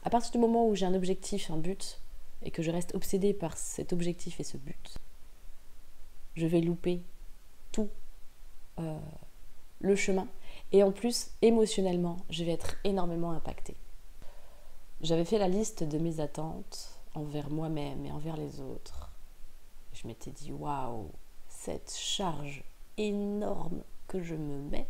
À partir du moment où j'ai un objectif, un but, et que je reste obsédée par cet objectif et ce but, je vais louper tout le chemin. Et en plus, émotionnellement, je vais être énormément impactée. J'avais fait la liste de mes attentes envers moi-même et envers les autres. Je m'étais dit, waouh, cette charge énorme que je me mets.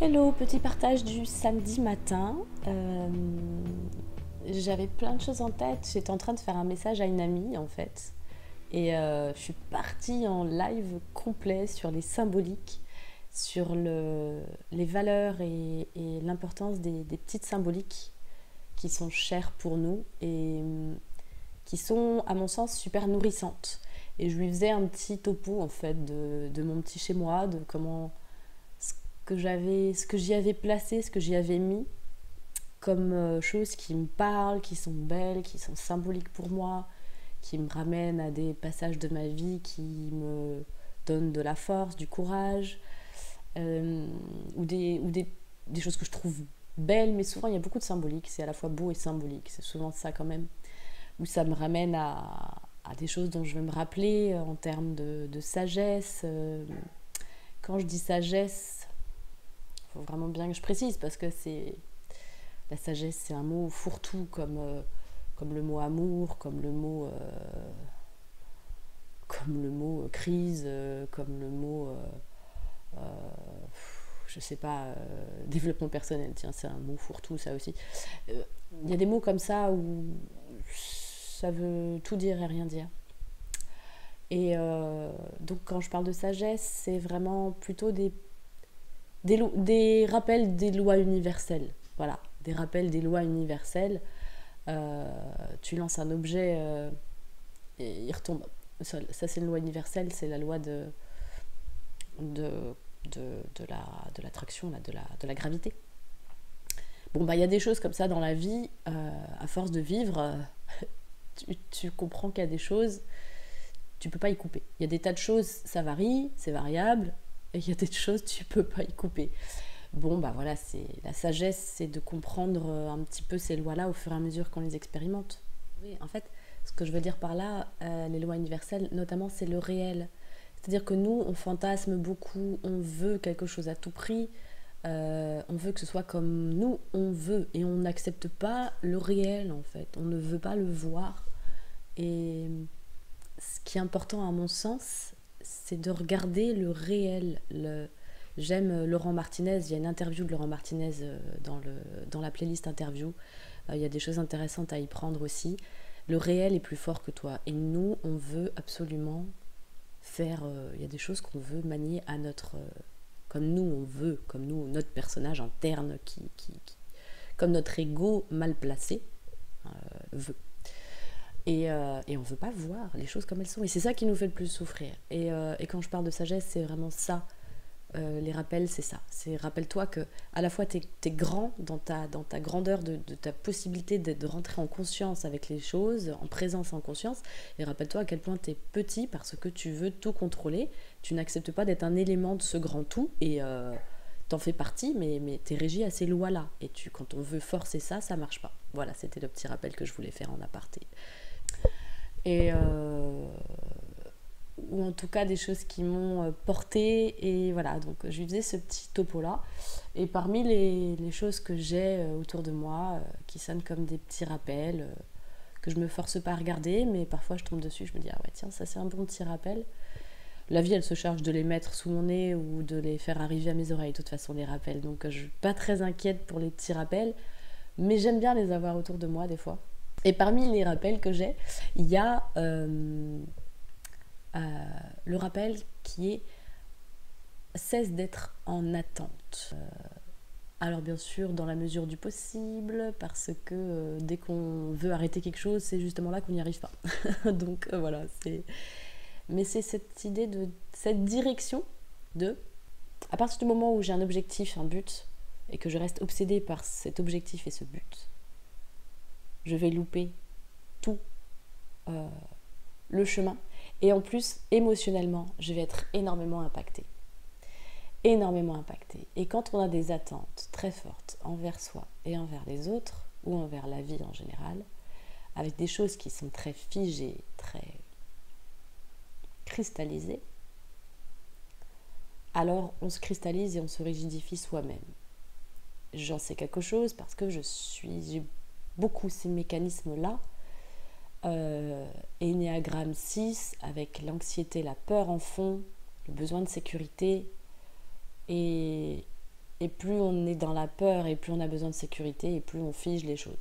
Hello, petit partage du samedi matin. J'avais plein de choses en tête. J'étais en train de faire un message à une amie en fait. Et je suis partie en live complet sur les symboliques, sur les valeurs et l'importance des petites symboliques qui sont chères pour nous et qui sont, à mon sens, super nourrissantes. Et je lui faisais un petit topo en fait de mon petit chez moi, de comment ce que j'y avais placé, ce que j'y avais mis comme choses qui me parlent, qui sont belles, qui sont symboliques pour moi, qui me ramènent à des passages de ma vie qui me donnent de la force, du courage, ou des choses que je trouve belles, mais souvent il y a beaucoup de symbolique, c'est à la fois beau et symbolique, c'est souvent ça quand même, où ça me ramène à des choses dont je vais me rappeler en termes de sagesse. Quand je dis sagesse, il faut vraiment bien que je précise, parce que la sagesse, c'est un mot fourre-tout comme le mot amour, comme le mot crise, comme le mot je sais pas, développement personnel, tiens, c'est un mot fourre-tout ça aussi. Il y a des mots comme ça où ça veut tout dire et rien dire. Et donc quand je parle de sagesse, c'est vraiment plutôt des rappels des lois universelles. Voilà, des rappels des lois universelles. Tu lances un objet et il retombe. Ça c'est une loi universelle, c'est la loi de l'attraction, de la gravité. Bon, bah il y a des choses comme ça dans la vie, à force de vivre, tu comprends qu'il y a des choses, tu peux pas y couper. Il y a des tas de choses, ça varie, c'est variable, et il y a des choses, tu peux pas y couper. Bon, bah voilà, la sagesse, c'est de comprendre un petit peu ces lois-là au fur et à mesure qu'on les expérimente. Oui, en fait, ce que je veux dire par là, les lois universelles, notamment, c'est le réel. C'est-à-dire que nous, on fantasme beaucoup, on veut quelque chose à tout prix, on veut que ce soit comme nous, on veut, et on n'accepte pas le réel, en fait. On ne veut pas le voir. Et ce qui est important, à mon sens, c'est de regarder le réel, J'aime Laurent Martinez, il y a une interview de Laurent Martinez dans la playlist interview. Il y a des choses intéressantes à y prendre aussi. Le réel est plus fort que toi. Et nous, on veut absolument faire... il y a des choses qu'on veut manier à notre... comme nous, on veut, comme nous, notre personnage interne, comme notre ego mal placé veut. Et on ne veut pas voir les choses comme elles sont. Et c'est ça qui nous fait le plus souffrir. Et quand je parle de sagesse, c'est vraiment ça. Les rappels, c'est ça. Rappelle-toi que à la fois t'es grand dans ta grandeur de ta possibilité de rentrer en conscience avec les choses, en présence, en conscience, et rappelle-toi à quel point t'es petit parce que tu veux tout contrôler, tu n'acceptes pas d'être un élément de ce grand tout, et t'en fais partie, mais t'es régi à ces lois-là, et quand on veut forcer ça, ça marche pas. Voilà, c'était le petit rappel que je voulais faire en aparté. Et ou en tout cas des choses qui m'ont portée, et voilà, donc je lui faisais ce petit topo là, et parmi les choses que j'ai autour de moi qui sonnent comme des petits rappels que je me force pas à regarder, mais parfois je tombe dessus, je me dis ah ouais tiens, ça c'est un bon petit rappel. La vie elle se charge de les mettre sous mon nez ou de les faire arriver à mes oreilles de toute façon, les rappels, donc je suis pas très inquiète pour les petits rappels, mais j'aime bien les avoir autour de moi des fois. Et parmi les rappels que j'ai, il y a le rappel qui est cesse d'être en attente. Alors bien sûr dans la mesure du possible, parce que dès qu'on veut arrêter quelque chose, c'est justement là qu'on n'y arrive pas. Donc voilà, mais c'est cette idée cette direction de, à partir du moment où j'ai un objectif, un but, et que je reste obsédée par cet objectif et ce but, je vais louper tout le chemin. Et en plus, émotionnellement, je vais être énormément impactée. Énormément impactée. Et quand on a des attentes très fortes envers soi et envers les autres, ou envers la vie en général, avec des choses qui sont très figées, très cristallisées, alors on se cristallise et on se rigidifie soi-même. J'en sais quelque chose parce que j'ai beaucoup ces mécanismes-là. Ennéagramme 6 avec l'anxiété, la peur en fond, le besoin de sécurité. Et plus on est dans la peur et plus on a besoin de sécurité et plus on fige les choses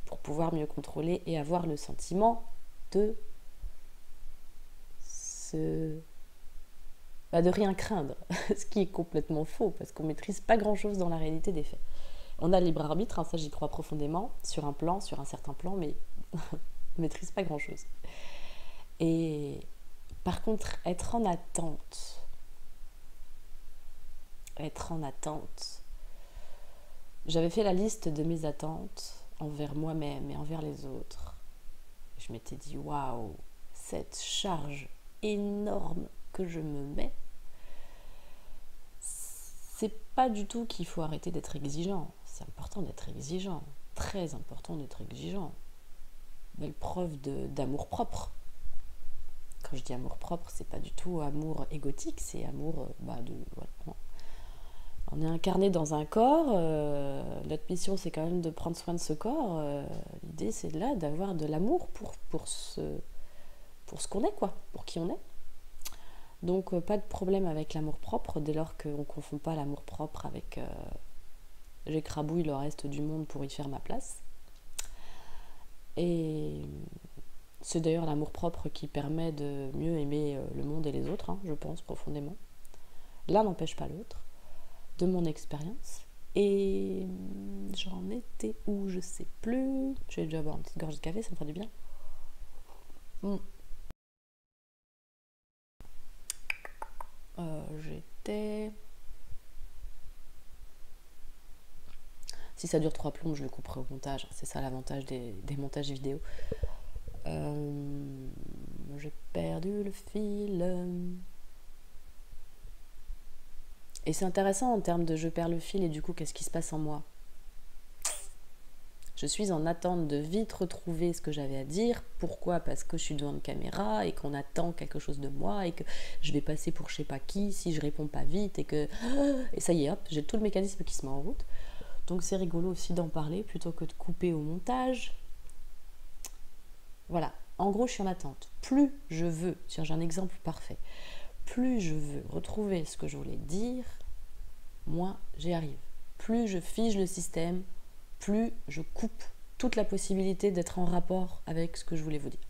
pour pouvoir mieux contrôler et avoir le sentiment de de rien craindre, ce qui est complètement faux parce qu'on ne maîtrise pas grand-chose dans la réalité des faits. On a le libre arbitre, ça j'y crois profondément, sur un certain plan, mais on ne maîtrise pas grand-chose. Et par contre, être en attente, j'avais fait la liste de mes attentes envers moi-même et envers les autres. Je m'étais dit, waouh, cette charge énorme que je me mets, c'est pas du tout qu'il faut arrêter d'être exigeant. C'est important d'être exigeant, très important d'être exigeant. Belle preuve d'amour propre. Quand je dis amour propre, c'est pas du tout amour égotique, c'est amour voilà. On est incarné dans un corps, notre mission c'est quand même de prendre soin de ce corps. L'idée c'est là d'avoir de l'amour pour ce qu'on est, quoi, pour qui on est. Donc pas de problème avec l'amour propre dès lors qu'on ne confond pas l'amour propre avec j'écrabouille le reste du monde pour y faire ma place. Et c'est d'ailleurs l'amour propre qui permet de mieux aimer le monde et les autres, je pense profondément. L'un n'empêche pas l'autre, de mon expérience. Et j'en étais où, je sais plus. Je vais déjà boire une petite gorgée de café, ça me fera du bien. J'étais... Si ça dure 3 plombs, je le couperai au montage. C'est ça l'avantage des montages vidéo. J'ai perdu le fil. Et c'est intéressant en termes de je perds le fil et du coup, qu'est-ce qui se passe en moi ? Je suis en attente de vite retrouver ce que j'avais à dire. Pourquoi ? Parce que je suis devant une caméra et qu'on attend quelque chose de moi et que je vais passer pour je sais pas qui si je réponds pas vite et que... Et ça y est, hop, j'ai tout le mécanisme qui se met en route. Donc c'est rigolo aussi d'en parler plutôt que de couper au montage. Voilà, en gros je suis en attente. Plus je veux, tiens j'ai un exemple parfait, plus je veux retrouver ce que je voulais dire, moins j'y arrive. Plus je fige le système, plus je coupe toute la possibilité d'être en rapport avec ce que je voulais vous dire.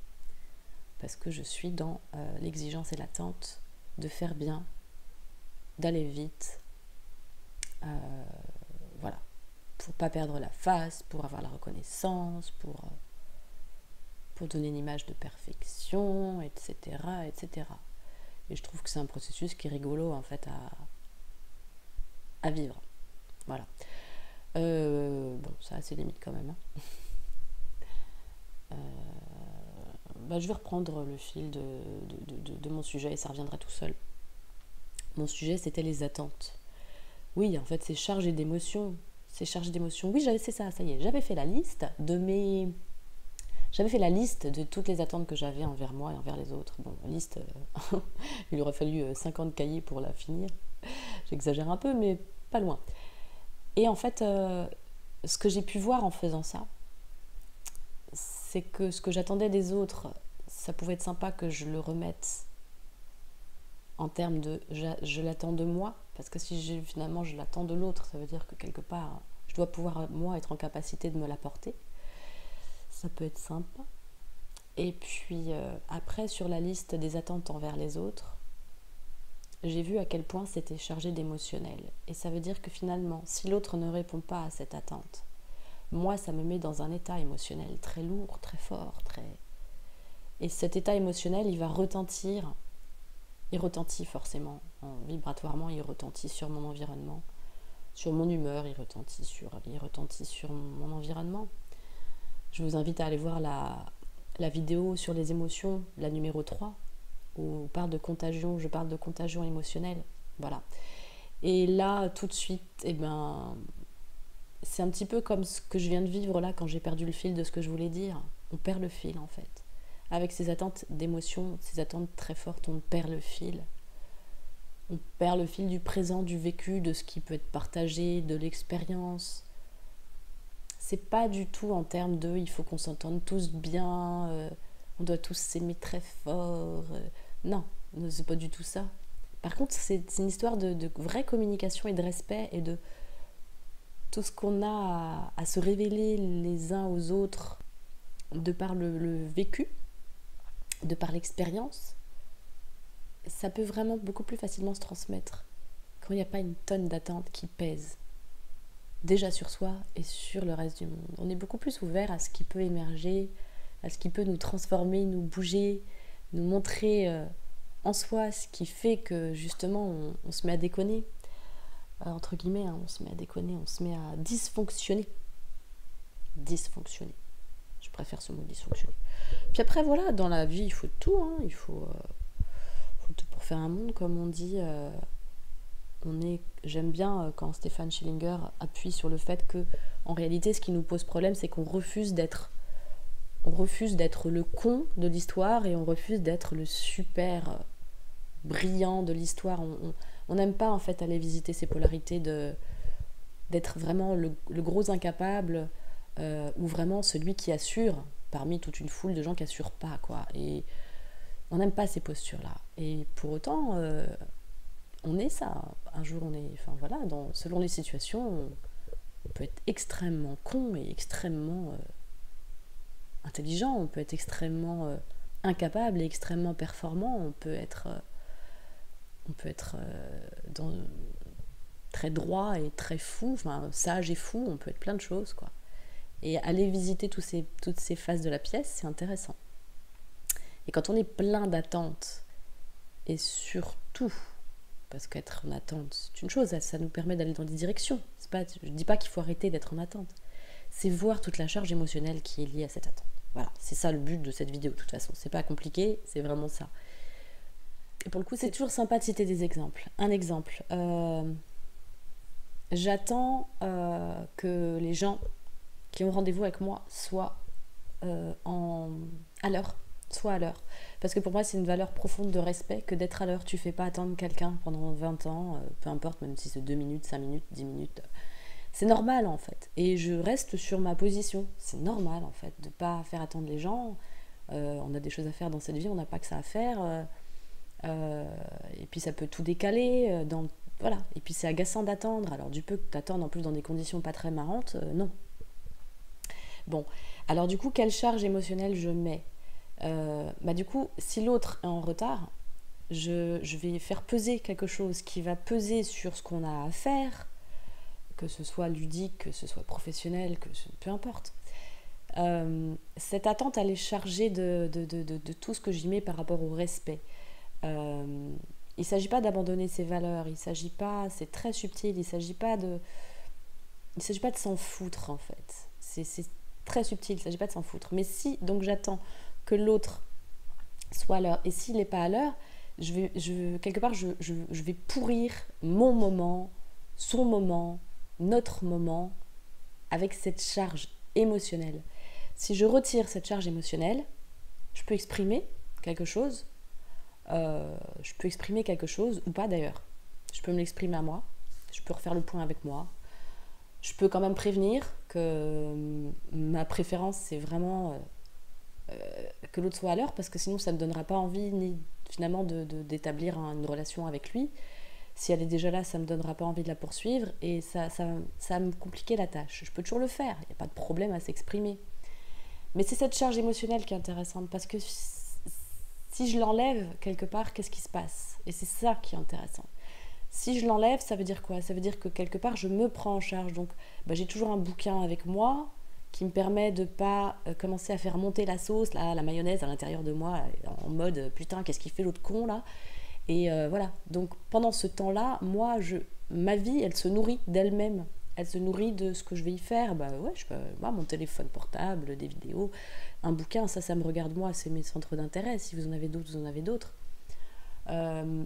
Parce que je suis dans l'exigence et l'attente de faire bien, d'aller vite, voilà, pour pas perdre la face, pour avoir la reconnaissance, pour donner une image de perfection, etc., etc. Et je trouve que c'est un processus qui est rigolo en fait à vivre. Voilà. Bon, ça a ses limites quand même. Je vais reprendre le fil de mon sujet et ça reviendra tout seul. Mon sujet, c'était les attentes. Oui, en fait, c'est chargé d'émotions. C'est chargé d'émotions. Oui, c'est ça, ça y est. J'avais fait la liste de toutes les attentes que j'avais envers moi et envers les autres. Bon, la liste, il aurait fallu 50 cahiers pour la finir. J'exagère un peu, mais pas loin. Et en fait, ce que j'ai pu voir en faisant ça, c'est que ce que j'attendais des autres, ça pouvait être sympa que je le remette en termes de je l'attends de moi, parce que si finalement je l'attends de l'autre, ça veut dire que quelque part, je dois pouvoir, moi, être en capacité de me l'apporter. Ça peut être sympa. Et puis après, sur la liste des attentes envers les autres, j'ai vu à quel point c'était chargé d'émotionnel. Et ça veut dire que finalement, si l'autre ne répond pas à cette attente, moi, ça me met dans un état émotionnel très lourd, très fort, Et cet état émotionnel, il va retentir. Il retentit forcément, vibratoirement, il retentit sur mon environnement. sur mon humeur, il retentit sur mon environnement. Je vous invite à aller voir la vidéo sur les émotions, la numéro 3, où je parle de contagion émotionnelle. Voilà. Et là, tout de suite, c'est un petit peu comme ce que je viens de vivre là, quand j'ai perdu le fil de ce que je voulais dire. On perd le fil, en fait. Avec ces attentes d'émotions, ces attentes très fortes, on perd le fil. On perd le fil du présent, du vécu, de ce qui peut être partagé, de l'expérience. C'est pas du tout en termes de il faut qu'on s'entende tous bien, on doit tous s'aimer très fort. Non, c'est pas du tout ça. Par contre, c'est une histoire de vraie communication et de respect et de tout ce qu'on a à se révéler les uns aux autres de par le vécu, de par l'expérience. Ça peut vraiment beaucoup plus facilement se transmettre quand il n'y a pas une tonne d'attentes qui pèsent déjà sur soi et sur le reste du monde. On est beaucoup plus ouvert à ce qui peut émerger, à ce qui peut nous transformer, nous bouger, nous montrer en soi ce qui fait que justement on se met à déconner, entre guillemets, on se met à déconner, on se met à dysfonctionner. Dysfonctionner. Je préfère ce mot, dysfonctionner. Puis après, voilà, dans la vie, il faut tout, il faut tout pour faire un monde, comme on dit. J'aime bien quand Stéphane Schillinger appuie sur le fait que, en réalité, ce qui nous pose problème, c'est qu'on refuse d'être le con de l'histoire et on refuse d'être le super brillant de l'histoire. On n'aime pas en fait aller visiter ces polarités d'être vraiment le gros incapable ou vraiment celui qui assure parmi toute une foule de gens qui assurent pas, quoi. Et on n'aime pas ces postures-là. Et pour autant, on est ça. Un jour, selon les situations, on peut être extrêmement con et extrêmement intelligent, on peut être extrêmement incapable et extrêmement performant, on peut être très droit et très fou, sage et fou, on peut être plein de choses, quoi. Et aller visiter toutes ces phases de la pièce, c'est intéressant. Et quand on est plein d'attentes, et surtout, parce qu'être en attente, c'est une chose, ça nous permet d'aller dans des directions. Je ne dis pas qu'il faut arrêter d'être en attente. C'est voir toute la charge émotionnelle qui est liée à cette attente. Voilà, c'est ça le but de cette vidéo, de toute façon. C'est pas compliqué, c'est vraiment ça. Et pour le coup, c'est toujours sympa de citer des exemples. Un exemple. J'attends que les gens qui ont rendez-vous avec moi soient à l'heure. Parce que pour moi, c'est une valeur profonde de respect que d'être à l'heure. Tu fais pas attendre quelqu'un pendant 20 ans, peu importe, même si c'est 2 minutes, 5 minutes, 10 minutes. C'est normal, en fait. Et je reste sur ma position. C'est normal, en fait, de pas faire attendre les gens. On a des choses à faire dans cette vie, on n'a pas que ça à faire. Et puis, ça peut tout décaler. Voilà. Et puis, c'est agaçant d'attendre. Alors, du peu que t'attendes, en plus, dans des conditions pas très marrantes, non. Bon. Alors, du coup, quelle charge émotionnelle je mets ? Du coup, si l'autre est en retard, je vais faire peser quelque chose qui va peser sur ce qu'on a à faire, que ce soit ludique, que ce soit professionnel, peu importe. Cette attente, elle est chargée de tout ce que j'y mets par rapport au respect. Il ne s'agit pas d'abandonner ses valeurs, c'est très subtil, il ne s'agit pas de s'en foutre, en fait. C'est très subtil, il ne s'agit pas de s'en foutre. Mais si, donc j'attends que l'autre soit à l'heure, et s'il n'est pas à l'heure, quelque part, je vais pourrir mon moment, son moment, notre moment, avec cette charge émotionnelle. Si je retire cette charge émotionnelle, je peux exprimer quelque chose, ou pas d'ailleurs. Je peux me l'exprimer à moi, je peux refaire le point avec moi, je peux quand même prévenir que ma préférence, c'est vraiment que l'autre soit à l'heure, parce que sinon ça ne me donnera pas envie finalement d'établir une relation avec lui. Si elle est déjà là, ça ne me donnera pas envie de la poursuivre et ça va me compliquer la tâche. Je peux toujours le faire, il n'y a pas de problème à s'exprimer. Mais c'est cette charge émotionnelle qui est intéressante, parce que si je l'enlève quelque part, qu'est-ce qui se passe ? Et c'est ça qui est intéressant. Si je l'enlève, ça veut dire quoi ? Ça veut dire que quelque part, je me prends en charge. Donc, j'ai toujours un bouquin avec moi qui me permet de ne pas commencer à faire monter la sauce, la mayonnaise à l'intérieur de moi, en mode « putain, qu'est-ce qu'il fait l'autre con, là ?» Et voilà. Donc, pendant ce temps-là, moi, ma vie, elle se nourrit d'elle-même. Elle se nourrit de ce que je vais y faire. Bah ouais, moi, mon téléphone portable, des vidéos, un bouquin, ça me regarde moi, c'est mes centres d'intérêt. Si vous en avez d'autres, vous en avez d'autres.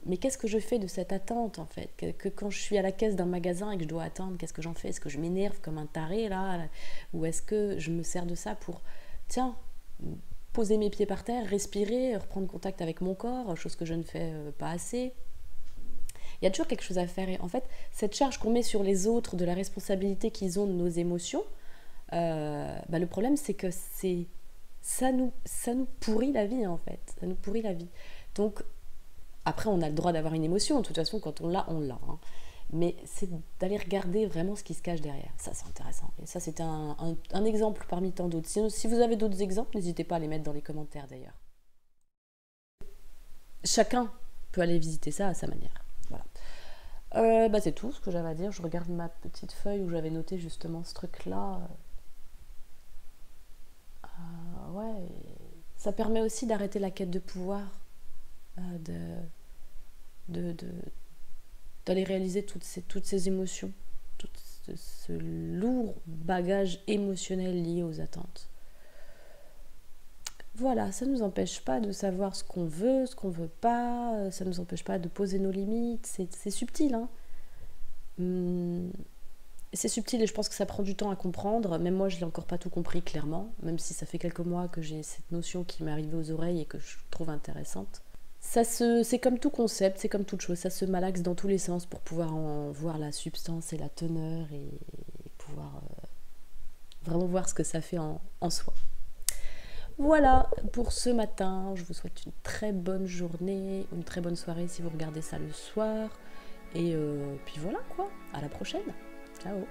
Mais qu'est-ce que je fais de cette attente en fait, que quand je suis à la caisse d'un magasin et que je dois attendre, qu'est-ce que j'en fais? Est-ce que je m'énerve comme un taré là? Ou est-ce que je me sers de ça pour, tiens, poser mes pieds par terre, respirer, reprendre contact avec mon corps, chose que je ne fais pas assez? Il y a toujours quelque chose à faire. Et en fait, cette charge qu'on met sur les autres de la responsabilité qu'ils ont de nos émotions, le problème c'est que ça nous pourrit la vie en fait. Ça nous pourrit la vie. Donc, après, on a le droit d'avoir une émotion. De toute façon, quand on l'a, on l'a. Hein. Mais c'est d'aller regarder vraiment ce qui se cache derrière. Ça, c'est intéressant. Et ça, c'était un exemple parmi tant d'autres. Si vous avez d'autres exemples, n'hésitez pas à les mettre dans les commentaires d'ailleurs. Chacun peut aller visiter ça à sa manière. Voilà. C'est tout ce que j'avais à dire. Je regarde ma petite feuille où j'avais noté justement ce truc-là. Ouais. Ça permet aussi d'arrêter la quête de pouvoir. D'aller réaliser toutes ces émotions, tout ce lourd bagage émotionnel lié aux attentes. Voilà, ça ne nous empêche pas de savoir ce qu'on veut pas, ça ne nous empêche pas de poser nos limites, c'est subtil, hein. C'est subtil et je pense que ça prend du temps à comprendre, même moi je n'ai encore pas tout compris clairement, même si ça fait quelques mois que j'ai cette notion qui m'est arrivée aux oreilles et que je trouve intéressante. C'est comme tout concept, c'est comme toute chose, ça se malaxe dans tous les sens pour pouvoir en voir la substance et la teneur et pouvoir vraiment voir ce que ça fait en soi. Voilà pour ce matin, je vous souhaite une très bonne journée, une très bonne soirée si vous regardez ça le soir. Et puis voilà quoi, à la prochaine, ciao.